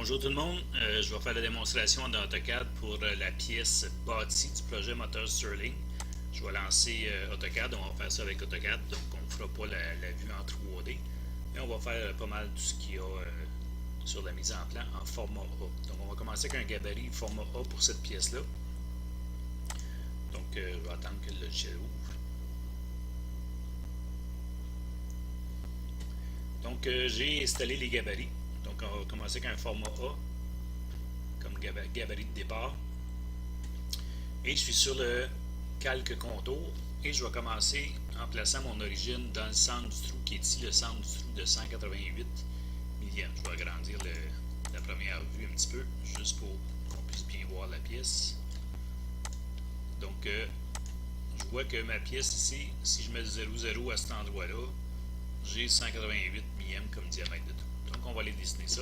Bonjour tout le monde, je vais faire la démonstration dans AutoCAD pour la pièce Bâti du projet Moteur Stirling. Je vais lancer AutoCAD, on va faire ça avec AutoCAD, donc on ne fera pas la vue en 3D, mais on va faire pas mal tout ce qu'il y a sur la mise en plan en format A. Donc on va commencer avec un gabarit format A pour cette pièce-là. Donc je vais attendre que le logiciel ouvre. Donc j'ai installé les gabarits. Donc on va commencer avec un format A comme gabarit de départ. Et je suis sur le calque contour et je vais commencer en plaçant mon origine dans le centre du trou qui est ici, le centre du trou de 188 millième. Je vais agrandir la première vue un petit peu, juste pour qu'on puisse bien voir la pièce. Donc je vois que ma pièce ici, si je mets 0,0 à cet endroit-là, j'ai 188 millième comme diamètre de trou. Donc on va aller dessiner ça.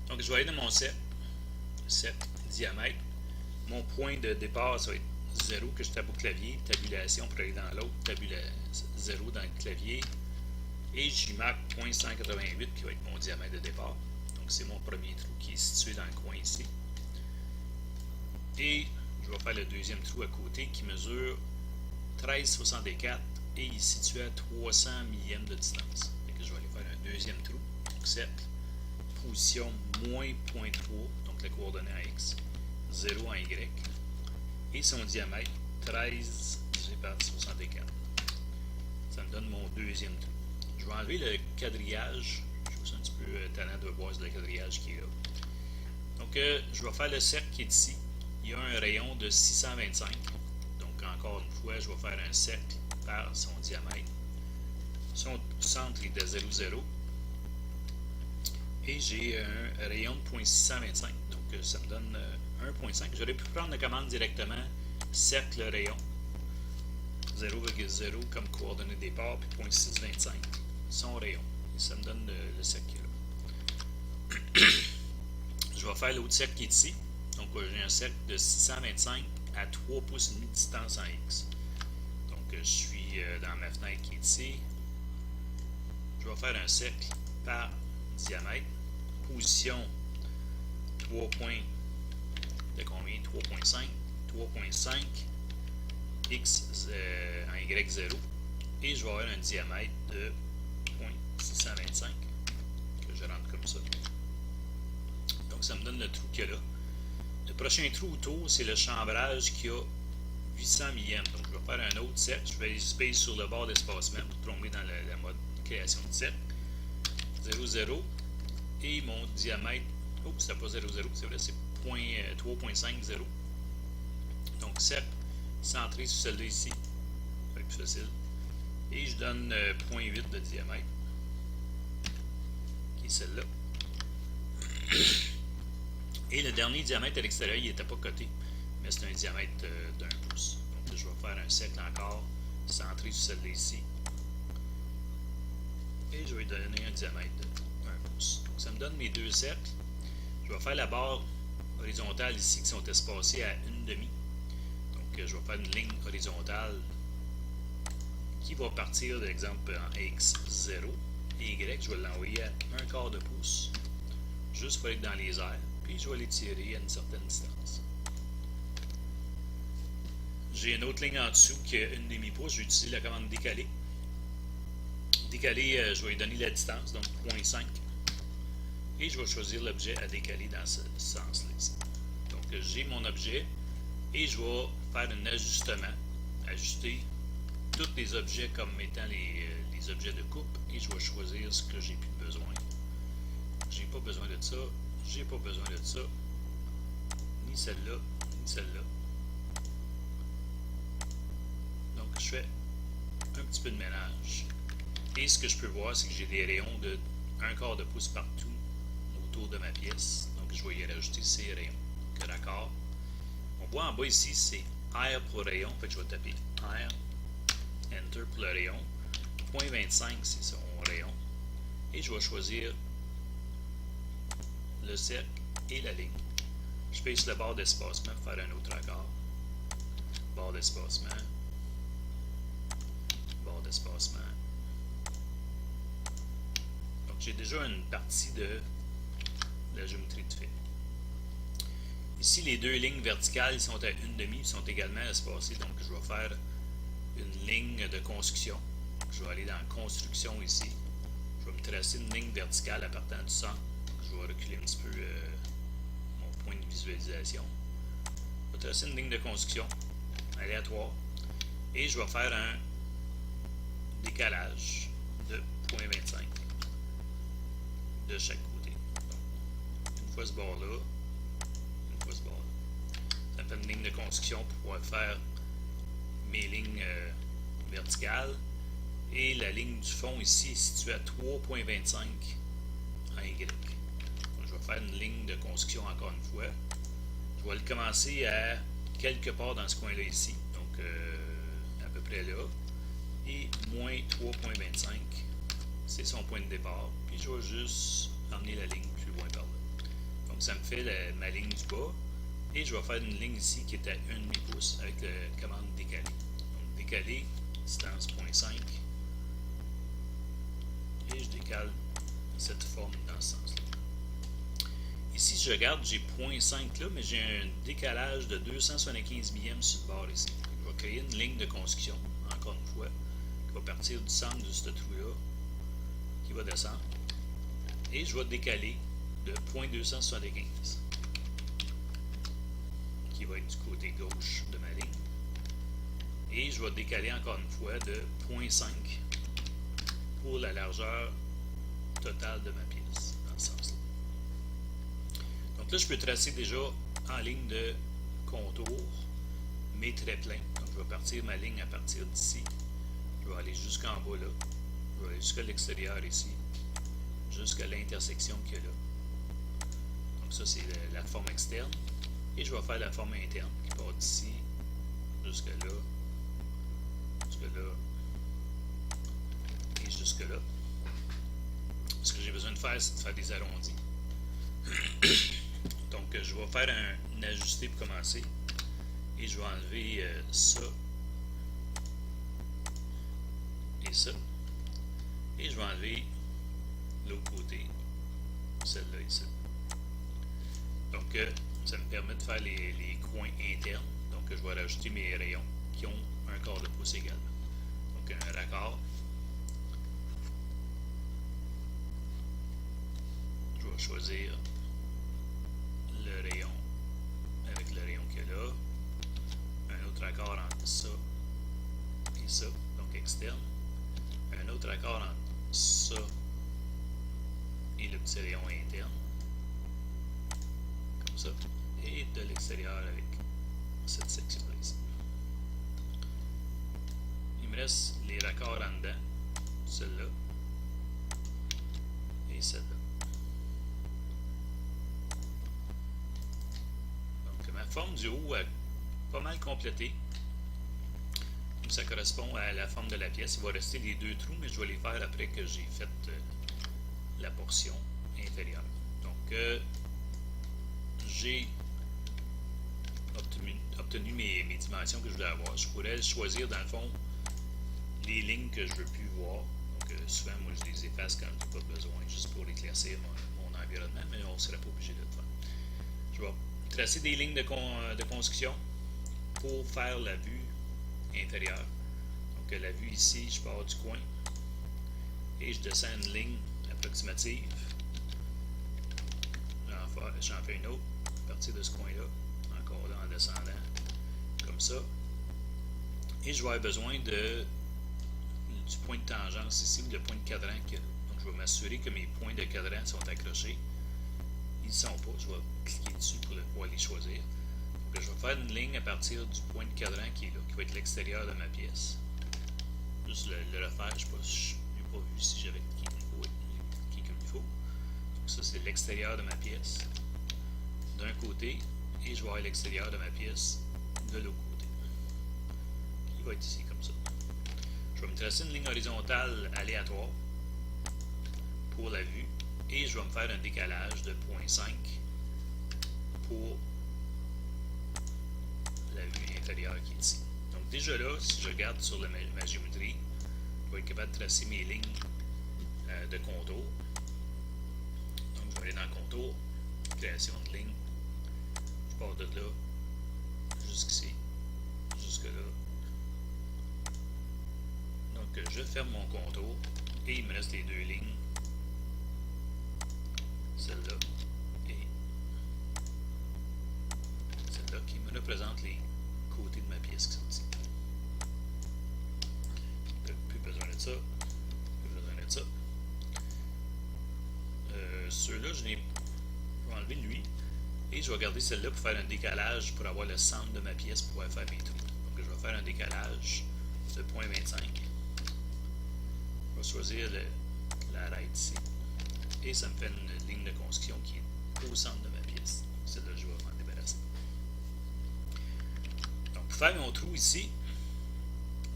Donc je vais aller dans mon set diamètre. Mon point de départ, ça va être 0 que je tape au clavier, tabulation pour aller dans l'autre, 0 dans le clavier. Et j'y marque 0.188 qui va être mon diamètre de départ. Donc c'est mon premier trou qui est situé dans le coin ici. Et je vais faire le deuxième trou à côté qui mesure 13,64 et il est situé à 300 millièmes de distance. Donc je vais aller faire un deuxième trou. Donc cercle, position moins 0.3, donc la coordonnée en X, 0 en Y, et son diamètre 13 divisé par 64. Ça me donne mon deuxième trou. Je vais enlever le quadrillage. Je suis un petit peu tannant de voir le quadrillage qui est là. Donc je vais faire le cercle qui est ici. Il y a un rayon de 625. Donc encore une fois, je vais faire un cercle par son diamètre. Son centre est de 0,0. Et j'ai un rayon de 0.625. Donc ça me donne 1.5. J'aurais pu prendre la commande directement cercle rayon 0,0 comme coordonnée de départ, puis 0.625 son rayon. Et ça me donne le cercle qui est là. Je vais faire l'autre cercle qui est ici. Donc j'ai un cercle de 625 à 3 pouces et demi de distance en X. Donc je suis dans ma fenêtre qui est ici. Je vais faire un cercle par diamètre. Position 3 points de combien? 3.5. 3.5 X en Y0. Et je vais avoir un diamètre de 0.625 que je rentre comme ça. Donc ça me donne le trou qu'il y a là. Le prochain trou autour, c'est le chambrage qui a 800 millième. Donc je vais faire un autre cercle. Je vais space sur le bord d'espacement pour tomber dans la mode création de cercle. 0,0. Et mon diamètre, oh, c'était pas 0,0, c'est vrai, c'est 3.50. Donc cercle centré sur celle-là ici, ça va être plus facile. Et je donne 0.8 de diamètre, qui est celle-là. Et le dernier diamètre à l'extérieur, il n'était pas coté, mais c'est un diamètre d'1 pouce. Donc je vais faire un cercle encore, centré sur celle-là ici. Et je vais lui donner un diamètre de 1 pouce. Donc ça me donne mes deux cercles. Je vais faire la barre horizontale ici qui sont espacées à 1,5. Donc je vais faire une ligne horizontale qui va partir, par exemple, en X0 et Y. Je vais l'envoyer à 1/4 de pouce, juste pour être dans les airs. Puis je vais l'étirer à une certaine distance. J'ai une autre ligne en dessous qui est 1,5 pouce. Je vais utiliser la commande décaler. Décaler, je vais lui donner la distance, donc 0.5. Et je vais choisir l'objet à décaler dans ce sens-là ici. Donc j'ai mon objet et je vais faire un ajustement, ajuster tous les objets comme étant les objets de coupe et je vais choisir ce que j'ai plus besoin. J'ai pas besoin de ça, j'ai pas besoin de ça, ni celle-là, ni celle-là. Donc je fais un petit peu de ménage. Et ce que je peux voir, c'est que j'ai des rayons de 1/4 de pouce partout autour de ma pièce. Donc je vais y rajouter ces rayons. Donc raccord. On voit en bas ici, c'est R pour rayon. Fait que je vais taper R, Enter pour le rayon. 0.25, c'est son rayon. Et je vais choisir le cercle et la ligne. Je paye sur le bord d'espacement pour faire un autre raccord. Bord d'espacement. Bord d'espacement. Donc j'ai déjà une partie de la géométrie de fait. Ici, les deux lignes verticales sont à 1,5, ils sont également espacées, donc je vais faire une ligne de construction. Je vais aller dans construction ici. Je vais me tracer une ligne verticale à partant du centre. Je vais reculer un petit peu mon point de visualisation. Je vais tracer une ligne de construction aléatoire et je vais faire un décalage de 0,25 de chaque côté. Donc, une fois ce bord-là, une fois ce bord-là. Ça me fait une ligne de construction pour pouvoir faire mes lignes verticales. Et la ligne du fond ici est située à 3,25 en Y. Donc, je vais faire une ligne de construction encore une fois. Je vais le commencer à quelque part dans ce coin-là ici. Donc, à peu près là. Et moins 3,25, c'est son point de départ. Puis je vais juste emmener la ligne plus loin par là. Donc, ça me fait ma ligne du bas. Et je vais faire une ligne ici qui est à 1,5 pouce avec la commande décaler. Donc, décaler, distance 0,5. Et je décale cette forme dans ce sens-là. Ici, si je regarde, j'ai 0,5 là, mais j'ai un décalage de 275 millièmes sur le bord ici. Je vais créer une ligne de construction, encore une fois, qui va partir du centre de ce trou-là, qui va descendre. Et je vais décaler de 0,275, qui va être du côté gauche de ma ligne. Et je vais décaler encore une fois de 0,5 pour la largeur totale de ma pièce, dans ce sens-là. Donc là, je peux tracer déjà en ligne de contour mes traits pleins. Donc, je vais partir ma ligne à partir d'ici. Je vais aller jusqu'en bas là. Je vais aller jusqu'à l'extérieur ici. Jusqu'à l'intersection qu'il y a là. Donc ça, c'est la forme externe. Et je vais faire la forme interne qui part d'ici jusque là. Jusque là. Et jusque là. Ce que j'ai besoin de faire, c'est de faire des arrondis. Donc, je vais faire un ajusté pour commencer. Et je vais enlever ça. Et ça. Et je vais enlever l'autre côté. Celle-là ici. Donc, ça me permet de faire les coins internes. Donc, je vais rajouter mes rayons qui ont un quart de pouce également. Donc, un raccord. Je vais choisir le rayon avec le rayon qu'il y a là. Un autre raccord entre ça et ça, donc externe. Un autre raccord entre ça et le petit rayon interne. Comme ça. Et de l'extérieur avec cette section-là ici. Il me reste les raccords en dedans. Celle-là. Et celle-là. Ma forme du haut est pas mal complétée. Ça correspond à la forme de la pièce. Il va rester les deux trous, mais je vais les faire après que j'ai fait la portion inférieure. Donc, j'ai obtenu mes dimensions que je voulais avoir. Je pourrais choisir, dans le fond, les lignes que je ne veux plus voir. Donc, souvent, moi, je les efface quand je n'ai pas besoin, juste pour éclaircir mon environnement, mais on ne serait pas obligé de le faire. Je vais tracer des lignes de construction pour faire la vue inférieure. Donc la vue ici, je pars du coin et je descends une ligne approximative. J'en fais une autre à partir de ce coin-là, encore là en descendant, comme ça. Et je vais avoir besoin du point de tangence ici, ou le point de cadran qu'il y a. Donc je vais m'assurer que mes points de cadran sont accrochés. Ils ne sont pas, je vais cliquer dessus pour pouvoir les choisir. Donc, je vais faire une ligne à partir du point de cadran qui est là, qui va être l'extérieur de ma pièce. Juste le refaire, je n'ai pas vu si j'avais cliqué comme il faut. Donc ça, c'est l'extérieur de ma pièce d'un côté, et je vais avoir l'extérieur de ma pièce de l'autre côté. Qui va être ici comme ça. Je vais me tracer une ligne horizontale aléatoire pour la vue. Et je vais me faire un décalage de 0,5 pour la vue inférieure qui est ici. Donc déjà là, si je regarde sur ma géométrie, je vais être capable de tracer mes lignes de contour. Donc je vais aller dans le contour, création de ligne. Je pars de là jusqu'ici, jusque là. Donc je ferme mon contour et il me reste les deux lignes, celle-là et celle-là qui me représente les côtés de ma pièce qui sont ici. Plus besoin de ça, plus besoin de ça. Ceux-là, je vais enlever lui et je vais garder celle-là pour faire un décalage pour avoir le centre de ma pièce pour pouvoir faire mes trous. Donc je vais faire un décalage de 0.25. Je vais choisir l'arête ici et ça me fait une ligne de construction qui est au centre de ma pièce. Celle-là, je vais m'en débarrasser. Donc pour faire mon trou ici,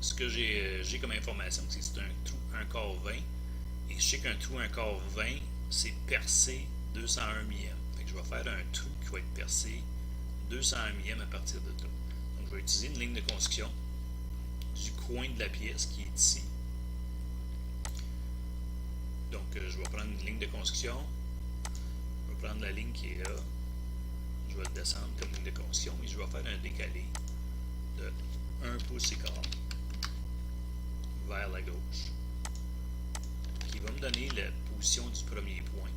ce que j'ai comme information, c'est que c'est un trou 1 quart 20 et je sais qu'un trou 1 quart 20 c'est percé 201 millième. Fait que je vais faire un trou qui va être percé 201 millième à partir de là. Donc je vais utiliser une ligne de construction du coin de la pièce qui est ici. Donc je vais prendre une ligne de construction, je vais prendre la ligne qui est là, je vais le descendre comme ligne de construction et je vais faire un décalé de 1 pouce et quart vers la gauche, qui va me donner la position du premier point.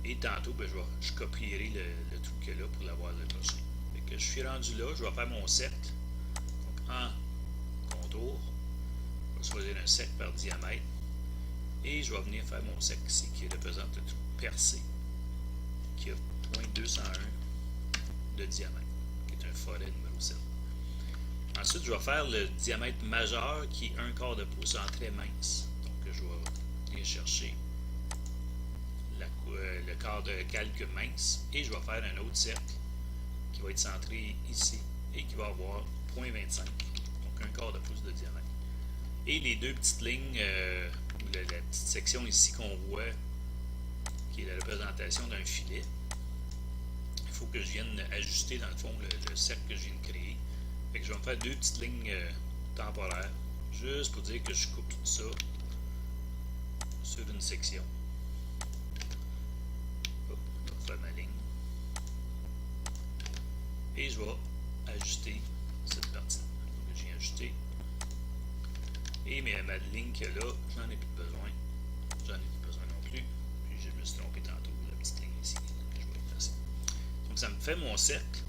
Et tantôt, ben, je copierai le trou qu'il y a là pour l'avoir le prochain. Fait que je suis rendu là, je vais faire mon cercle. Donc en contour, je vais choisir un cercle par diamètre. Et je vais venir faire mon cercle ici qui représente le trou percé, qui a 0.201 de diamètre, qui est un follet numéro 7. Ensuite, je vais faire le diamètre majeur qui est 1 quart de pouce en très mince. Donc, je vais aller chercher le quart de calque mince et je vais faire un autre cercle qui va être centré ici et qui va avoir 0.25, donc 1 quart de pouce de diamètre. Et les deux petites lignes, la petite section ici qu'on voit, qui est la représentation d'un filet, il faut que je vienne ajuster dans le fond le cercle que je viens de créer. Fait que je vais me faire deux petites lignes temporaires, juste pour dire que je coupe tout ça sur une section. Hop, je vais faire ma ligne. Et je vais ajuster cette partie. Donc j'ai ajusté. Et ma ligne qu'il y a là, j'en ai plus besoin. J'en ai plus besoin non plus. Puis je me suis trompé tantôt, la petite ligne ici que je vais effacer. Donc ça me fait mon cercle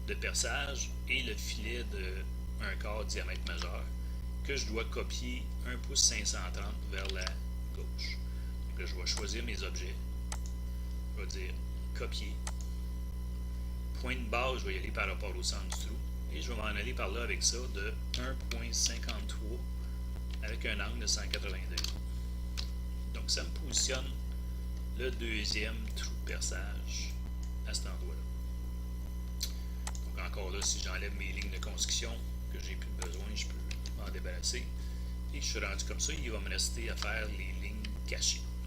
de perçage et le filet de 1 quart diamètre majeur que je dois copier 1 pouce 530 vers la gauche. Donc là, je vais choisir mes objets. Je vais dire copier. Point de base, je vais y aller par rapport au centre du trou. Et je vais m'en aller par là avec ça de 1.53 avec un angle de 182. Donc ça me positionne le deuxième trou de perçage à cet endroit-là. Donc encore là, si j'enlève mes lignes de construction que j'ai plus besoin, je peux m'en débarrasser. Et je suis rendu comme ça, il va me rester à faire les lignes cachées.